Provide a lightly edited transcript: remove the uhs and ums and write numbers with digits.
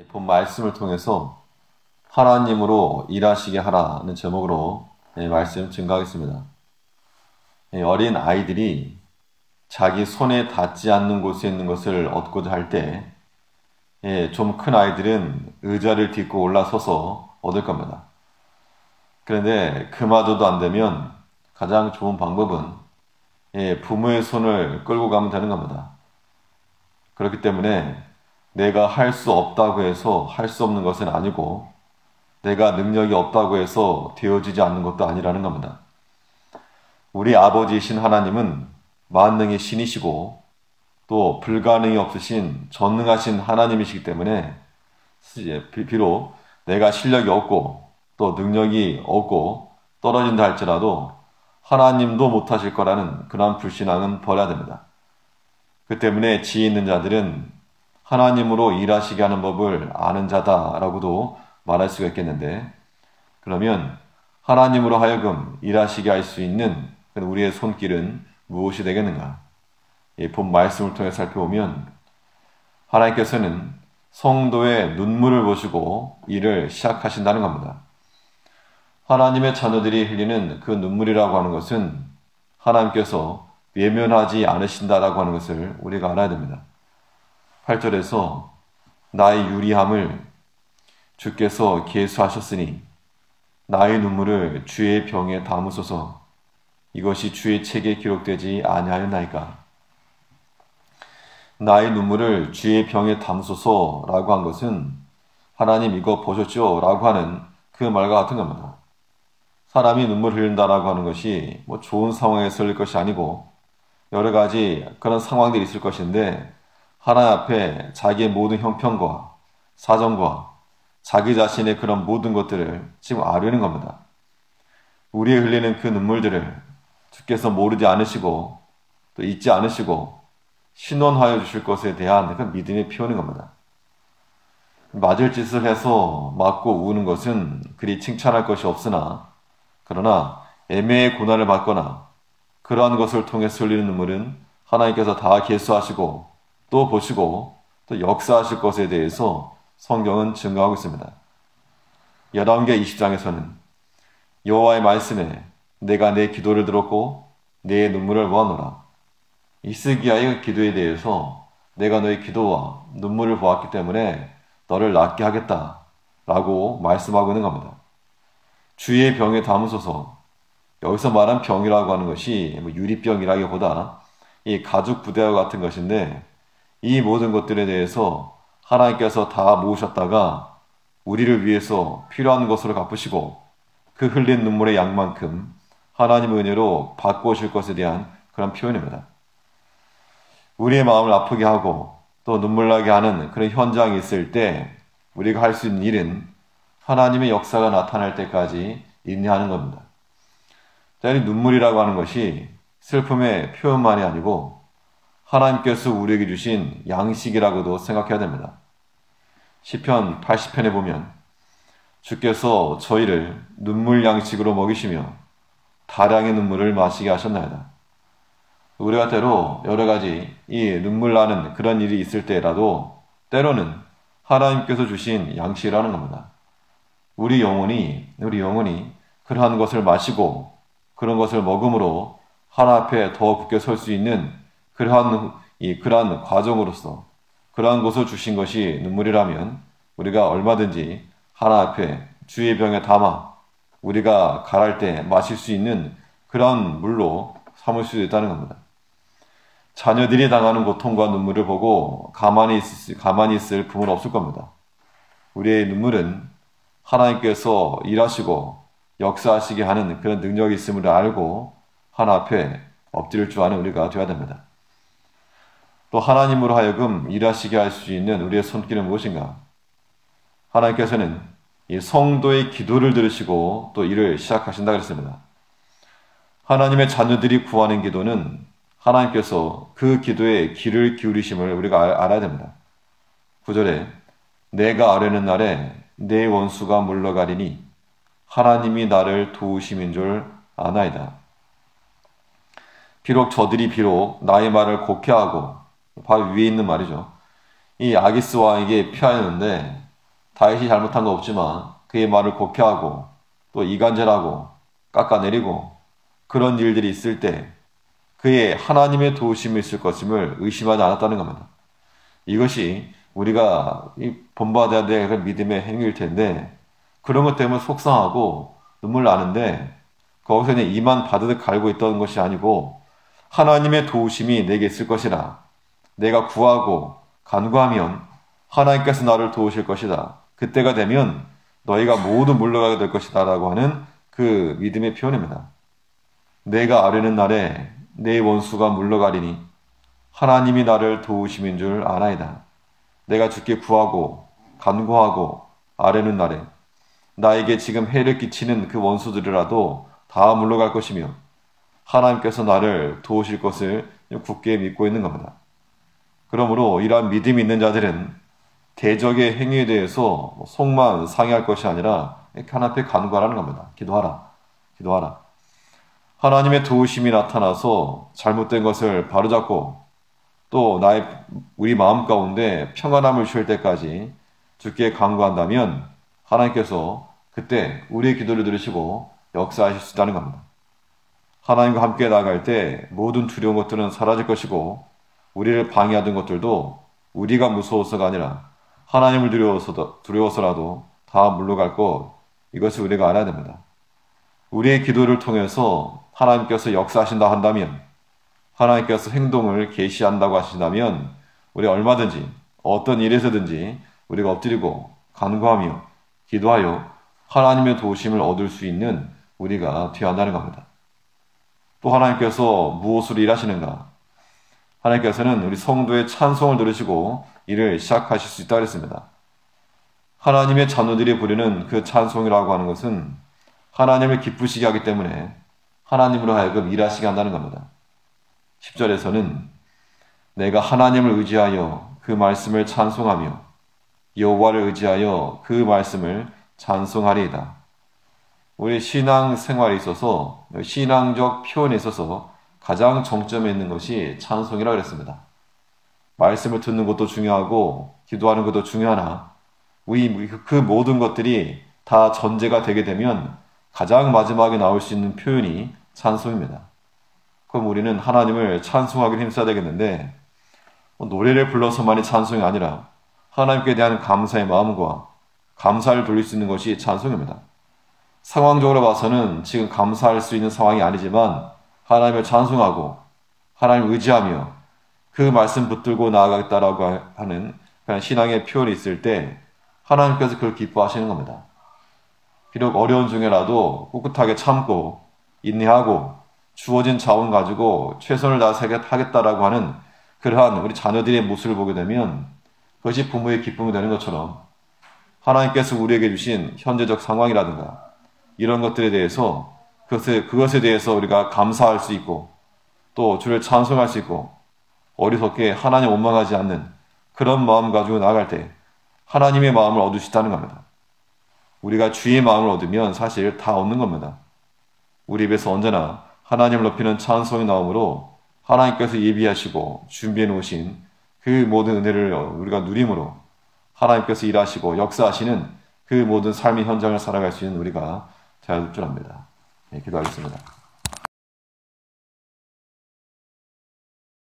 본 말씀을 통해서 하나님으로 일하시게 하라는 제목으로 말씀 증거하겠습니다. 어린 아이들이 자기 손에 닿지 않는 곳에 있는 것을 얻고자 할 때 좀 큰 아이들은 의자를 딛고 올라서서 얻을 겁니다. 그런데 그마저도 안 되면 가장 좋은 방법은 부모의 손을 끌고 가면 되는 겁니다. 그렇기 때문에 내가 할 수 없다고 해서 할 수 없는 것은 아니고 내가 능력이 없다고 해서 되어지지 않는 것도 아니라는 겁니다. 우리 아버지이신 하나님은 만능의 신이시고 또 불가능이 없으신 전능하신 하나님이시기 때문에 비록 내가 실력이 없고 또 능력이 없고 떨어진다 할지라도 하나님도 못하실 거라는 그런 불신앙은 버려야 됩니다. 그 때문에 지혜 있는 자들은 하나님으로 일하시게 하는 법을 아는 자다라고도 말할 수가 있겠는데, 그러면 하나님으로 하여금 일하시게 할 수 있는 우리의 손길은 무엇이 되겠는가? 본 말씀을 통해 살펴보면 하나님께서는 성도의 눈물을 보시고 일을 시작하신다는 겁니다. 하나님의 자녀들이 흘리는 그 눈물이라고 하는 것은 하나님께서 외면하지 않으신다라고 하는 것을 우리가 알아야 됩니다. 8절에서 나의 유리함을 주께서 계수하셨으니 나의 눈물을 주의 병에 담으소서. 이것이 주의 책에 기록되지 아니하였나이까. 나의 눈물을 주의 병에 담으소서라고 한 것은 하나님 이거 보셨죠? 라고 하는 그 말과 같은 겁니다. 사람이 눈물 흘린다라고 하는 것이 좋은 상황에서 흘릴 것이 아니고 여러 가지 그런 상황들이 있을 것인데 하나님 앞에 자기의 모든 형편과 사정과 자기 자신의 그런 모든 것들을 지금 아뢰는 겁니다. 우리의 흘리는 그 눈물들을 주께서 모르지 않으시고 또 잊지 않으시고 신원하여 주실 것에 대한 그 믿음이 피우는 겁니다. 맞을 짓을 해서 맞고 우는 것은 그리 칭찬할 것이 없으나 그러나 애매의 고난을 받거나 그러한 것을 통해서 흘리는 눈물은 하나님께서 다 계수하시고 또 보시고 또 역사하실 것에 대해서 성경은 증거하고 있습니다. 열왕기하 20장에서는 여호와의 말씀에 내가 내 기도를 들었고 내 눈물을 모아노라. 히스기야의 기도에 대해서 내가 너의 기도와 눈물을 보았기 때문에 너를 낫게 하겠다 라고 말씀하고 있는 겁니다. 주의 병에 담으소서. 여기서 말한 병이라고 하는 것이 유리병이라기보다 이 가죽 부대와 같은 것인데 이 모든 것들에 대해서 하나님께서 다 모으셨다가 우리를 위해서 필요한 것으로 갚으시고 그 흘린 눈물의 양만큼 하나님의 은혜로 바꾸실 것에 대한 그런 표현입니다. 우리의 마음을 아프게 하고 또 눈물나게 하는 그런 현장이 있을 때 우리가 할 수 있는 일은 하나님의 역사가 나타날 때까지 인내하는 겁니다. 이 눈물이라고 하는 것이 슬픔의 표현만이 아니고 하나님께서 우리에게 주신 양식이라고도 생각해야 됩니다. 시편 80편에 보면 주께서 저희를 눈물 양식으로 먹이시며 다량의 눈물을 마시게 하셨나이다. 우리가 때로 여러 가지 이 눈물 나는 그런 일이 있을 때라도 때로는 하나님께서 주신 양식이라는 겁니다. 우리 영혼이 그러한 것을 마시고 그런 것을 먹음으로 하나님 앞에 더 굳게 설 수 있는 그러한 과정으로서 그러한 것을 주신 것이 눈물이라면 우리가 얼마든지 하나님 앞에 주의 병에 담아 우리가 갈할 때 마실 수 있는 그러한 물로 삼을 수 있다는 겁니다. 자녀들이 당하는 고통과 눈물을 보고 가만히 있을 부모는 없을 겁니다. 우리의 눈물은 하나님께서 일하시고 역사하시게 하는 그런 능력이 있음을 알고 하나님 앞에 엎드릴 줄 아는 우리가 되어야 됩니다. 또 하나님으로 하여금 일하시게 할 수 있는 우리의 손길은 무엇인가? 하나님께서는 이 성도의 기도를 들으시고 또 일을 시작하신다 그랬습니다. 하나님의 자녀들이 구하는 기도는 하나님께서 그 기도에 귀를 기울이심을 우리가 알아야 됩니다. 9절에 내가 아뢰는 날에 내 원수가 물러가리니 하나님이 나를 도우심인 줄 아나이다. 비록 나의 말을 곡해하고 바로 위에 있는 말이죠. 이 아기스 왕에게 피하였는데 다윗이 잘못한 거 없지만 그의 말을 곡해하고 또 이간질하고 깎아내리고 그런 일들이 있을 때 그의 하나님의 도우심이 있을 것임을 의심하지 않았다는 겁니다. 이것이 우리가 본받아야 될 믿음의 행위일 텐데 그런 것 때문에 속상하고 눈물 나는데 거기서 그냥 이만 바드득 갈고 있던 것이 아니고 하나님의 도우심이 내게 있을 것이라. 내가 구하고 간구하면 하나님께서 나를 도우실 것이다. 그때가 되면 너희가 모두 물러가게 될 것이다 라고 하는 그 믿음의 표현입니다. 내가 아뢰는 날에 내 원수가 물러가리니 하나님이 나를 도우심인 줄 아나이다. 내가 주께 구하고 간구하고 아뢰는 날에 나에게 지금 해를 끼치는 그 원수들이라도 다 물러갈 것이며 하나님께서 나를 도우실 것을 굳게 믿고 있는 겁니다. 그러므로 이러한 믿음이 있는 자들은 대적의 행위에 대해서 속만 상해할 것이 아니라 하나님 앞에 간구하라는 겁니다. 기도하라. 기도하라. 하나님의 도우심이 나타나서 잘못된 것을 바로잡고 또 우리 마음 가운데 평안함을 주실 때까지 주께 간구한다면 하나님께서 그때 우리의 기도를 들으시고 역사하실 수 있다는 겁니다. 하나님과 함께 나아갈 때 모든 두려운 것들은 사라질 것이고 우리를 방해하던 것들도 우리가 무서워서가 아니라 하나님을 두려워서라도 다 물러갈 것, 이것을 우리가 알아야 됩니다. 우리의 기도를 통해서 하나님께서 역사하신다 한다면, 하나님께서 행동을 계시한다고 하신다면 우리 얼마든지 어떤 일에서든지 우리가 엎드리고 간구하며 기도하여 하나님의 도우심을 얻을 수 있는 우리가 되어야 한다는 겁니다. 또 하나님께서 무엇으로 일하시는가? 하나님께서는 우리 성도의 찬송을 들으시고 일을 시작하실 수 있다고 했습니다. 하나님의 자녀들이 부르는 그 찬송이라고 하는 것은 하나님을 기쁘시게 하기 때문에 하나님으로 하여금 일하시게 한다는 겁니다. 10절에서는 내가 하나님을 의지하여 그 말씀을 찬송하며 여호와를 의지하여 그 말씀을 찬송하리이다. 우리 신앙 생활에 있어서 신앙적 표현에 있어서 가장 정점에 있는 것이 찬송이라고 그랬습니다. 말씀을 듣는 것도 중요하고 기도하는 것도 중요하나 그 모든 것들이 다 전제가 되게 되면 가장 마지막에 나올 수 있는 표현이 찬송입니다. 그럼 우리는 하나님을 찬송하기를 힘써야 되겠는데 노래를 불러서만이 찬송이 아니라 하나님께 대한 감사의 마음과 감사를 돌릴 수 있는 것이 찬송입니다. 상황적으로 봐서는 지금 감사할 수 있는 상황이 아니지만 하나님을 찬송하고 하나님을 의지하며 그 말씀 붙들고 나아가겠다라고 하는 그런 신앙의 표현이 있을 때 하나님께서 그걸 기뻐하시는 겁니다. 비록 어려운 중에라도 꿋꿋하게 참고 인내하고 주어진 자원 가지고 최선을 다해서 하겠다라고 하는 그러한 우리 자녀들의 모습을 보게 되면 그것이 부모의 기쁨이 되는 것처럼 하나님께서 우리에게 주신 현재적 상황이라든가 이런 것들에 대해서 그것에 대해서 우리가 감사할 수 있고 또 주를 찬송할 수 있고 어리석게 하나님 원망하지 않는 그런 마음 가지고 나아갈 때 하나님의 마음을 얻을 수 있다는 겁니다. 우리가 주의 마음을 얻으면 사실 다 얻는 겁니다. 우리 입에서 언제나 하나님을 높이는 찬송이 나오므로 하나님께서 예비하시고 준비해 놓으신 그 모든 은혜를 우리가 누림으로 하나님께서 일하시고 역사하시는 그 모든 삶의 현장을 살아갈 수 있는 우리가 되어야 될 줄 압니다. 네, 기도하겠습니다.